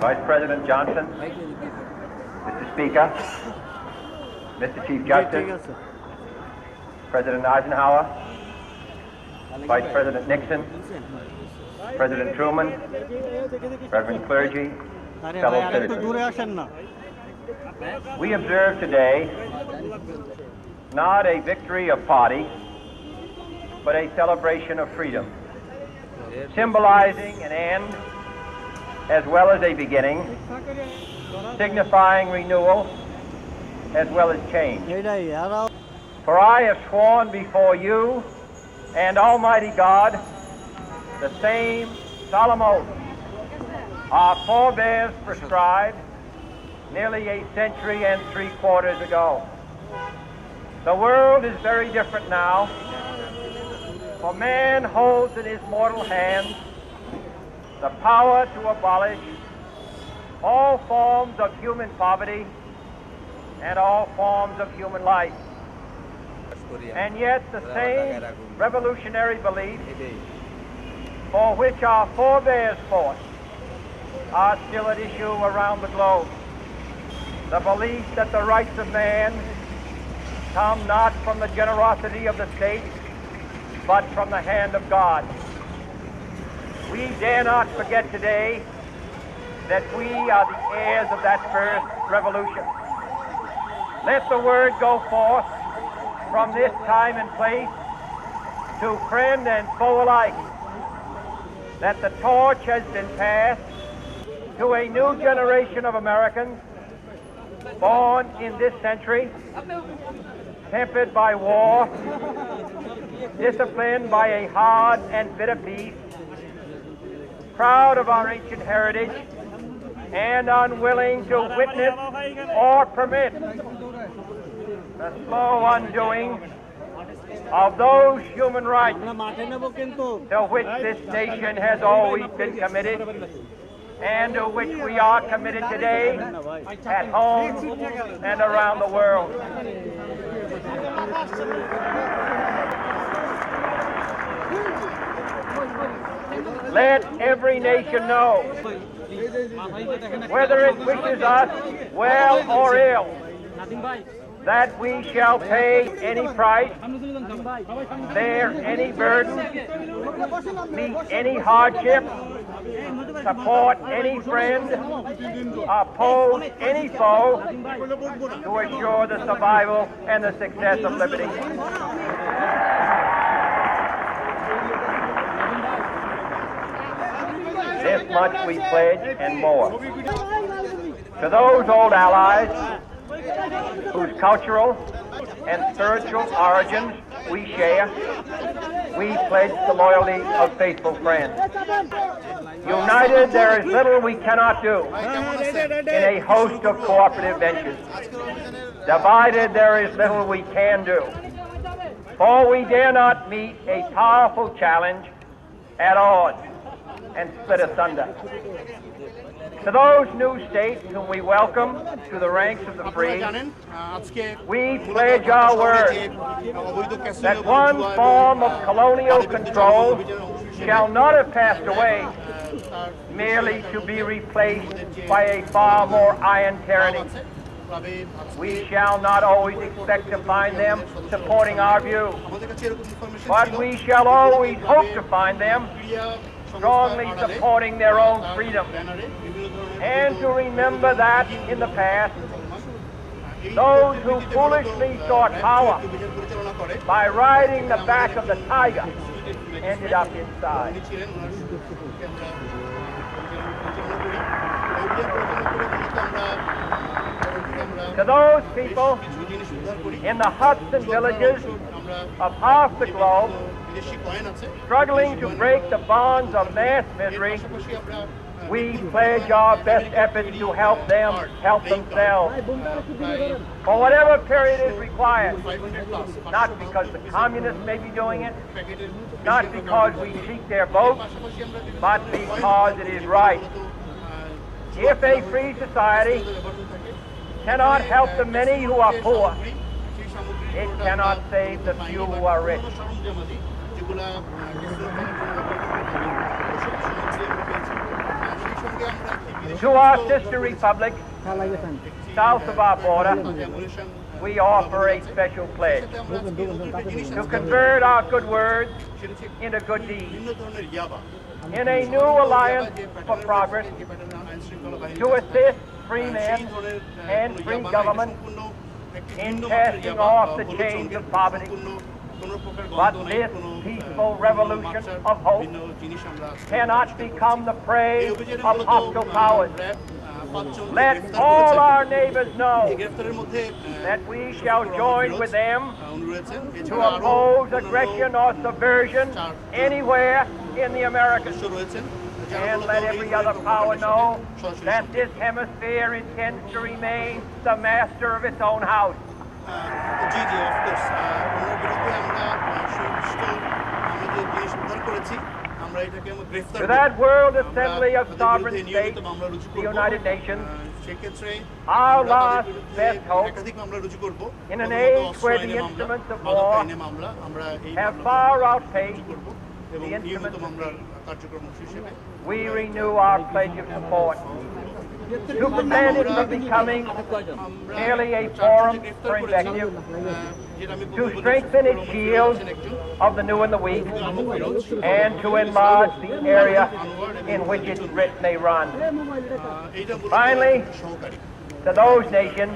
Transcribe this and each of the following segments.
Vice President Johnson, Mr. Speaker, Mr. Chief Justice, President Eisenhower, Vice President Nixon, President Truman, Reverend clergy, fellow citizens. We observe today not a victory of party, but a celebration of freedom, symbolizing an end as well as a beginning, signifying renewal as well as change. For I have sworn before you and Almighty God the same solemn oath our forebears prescribed nearly a century and 3/4 ago. The world is very different now, for man holds in his mortal hand the power to abolish all forms of human poverty and all forms of human life. And yet the same revolutionary beliefs for which our forebears fought are still at issue around the globe. The belief that the rights of man come not from the generosity of the state, but from the hand of God. We dare not forget today that we are the heirs of that first revolution. Let the word go forth from this time and place to friend and foe alike that the torch has been passed to a new generation of Americans born in this century, tempered by war, disciplined by a hard and bitter peace, proud of our ancient heritage, and unwilling to witness or permit the slow undoing of those human rights to which this nation has always been committed and to which we are committed today at home and around the world. Let every nation know, whether it wishes us well or ill, that we shall pay any price, bear any burden, meet any hardship, support any friend, oppose any foe to assure the survival and the success of liberty. This much we pledge and more. To those old allies whose cultural and spiritual origins we share, we pledge the loyalty of faithful friends. United, there is little we cannot do in a host of cooperative ventures. Divided, there is little we can do, for we dare not meet a powerful challenge at odds and split asunder. To those new states whom we welcome to the ranks of the free, we pledge our word that one form of colonial control shall not have passed away merely to be replaced by a far more iron tyranny. We shall not always expect to find them supporting our view, but we shall always hope to find them strongly supporting their own freedom, and to remember that in the past, those who foolishly sought power by riding the back of the tiger ended up inside. To those people in the huts and villages of half the globe struggling to break the bonds of mass misery, we pledge our best efforts to help them help themselves for whatever period is required, not because the communists may be doing it, not because we seek their votes, but because it is right. If a free society cannot help the many who are poor, it cannot save the few who are rich. To our sister republic, south of our border, we offer a special pledge to convert our good words into good deeds, in a new alliance for progress, to assist free men and free government in casting off the chains of poverty. But this peaceful revolution of hope cannot become the prey of hostile powers. Let all our neighbors know that we shall join with them to oppose aggression or subversion anywhere in the Americas. And let every other power know that this hemisphere intends to remain the master of its own house. জি জি of course ওনার বিরুদ্ধে আমরা সুনির্দিষ্ট আমাদের জিনিস উদ্ধার করেছি আমরা এটাকে গ্রেফতার to that World Assembly of Sovereign States, the United Nations, সেক্ষেত্রে our last best hope, একাধিক মামলা রুজু করব in an age where the instruments of war have far outpaced the instruments of peace. We renew our pledge of support to prevent it from becoming merely a forum for invective, to strengthen its shield of the new and the weak, and to enlarge the area in which its writ may run. Finally, to those nations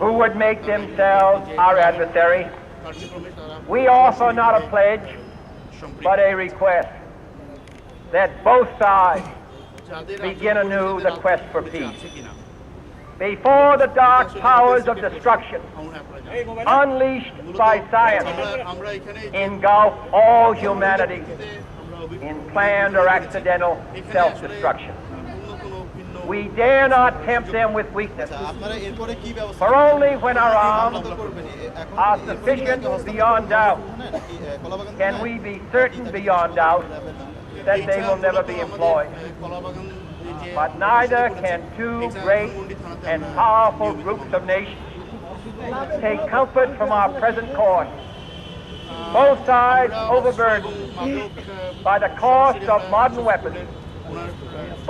who would make themselves our adversary, we offer not a pledge, but a request that both sides begin anew the quest for peace. Before the dark powers of destruction, unleashed by science, engulf all humanity in planned or accidental self-destruction. We dare not tempt them with weakness, for only when our arms are sufficient beyond doubt can we be certain beyond doubt that they will never be employed. But neither can two great and powerful groups of nations take comfort from our present course. Both sides overburdened by the cost of modern weapons,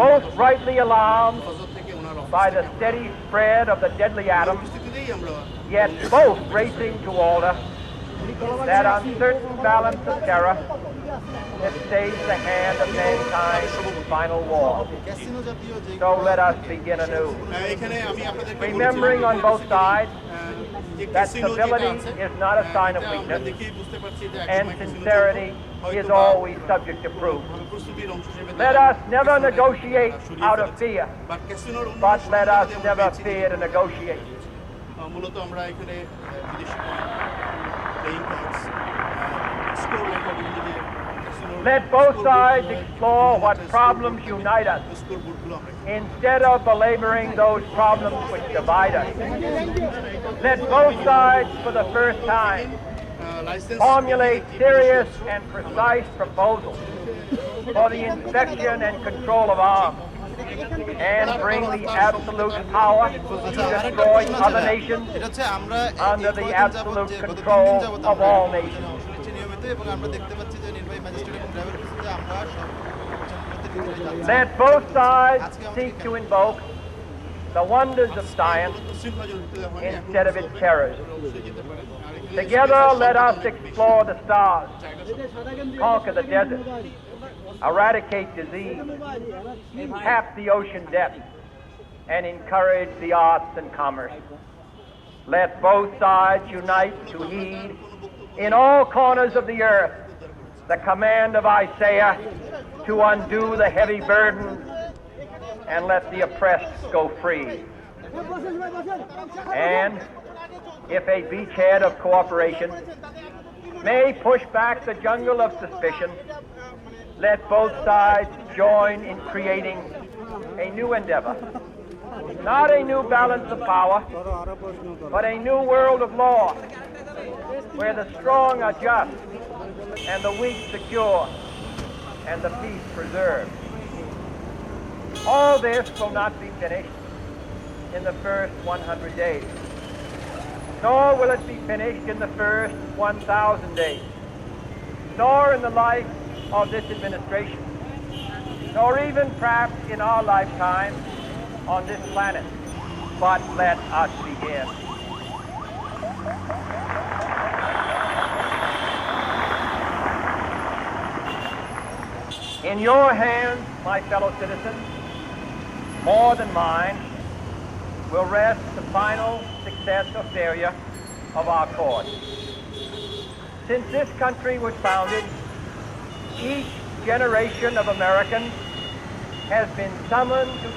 both rightly alarmed by the steady spread of the deadly atom, yet both racing to alter that uncertain balance of terror that stays the hand of mankind's final war. So let us begin anew, remembering on both sides that stability is not a sign of weakness, and sincerity is always subject to proof. Let us never negotiate out of fear, but let us never fear to negotiate. Let both sides explore what problems unite us, instead of belaboring those problems which divide us. Let both sides, for the first time, formulate serious and precise proposals for the inspection and control of arms, and bring the absolute power to destroy other nations under the absolute control of all nations. Let both sides seek to invoke the wonders of science instead of its terrors. Together, let us explore the stars, conquer the desert, eradicate disease, tap the ocean depths, and encourage the arts and commerce. Let both sides unite to heed in all corners of the earth the command of Isaiah to undo the heavy burden and let the oppressed go free. And if a beachhead of cooperation may push back the jungle of suspicion, let both sides join in creating a new endeavor, not a new balance of power, but a new world of law, where the strong are just, and the weak secure, and the peace preserved. All this will not be finished in the first 100 days, nor will it be finished in the first 1,000 days, nor in the life of this administration. nor even perhaps in our lifetime on this planet. But let us begin. In your hands, my fellow citizens, more than mine, will rest the final success or failure of our cause. Since this country was founded, each generation of Americans has been summoned to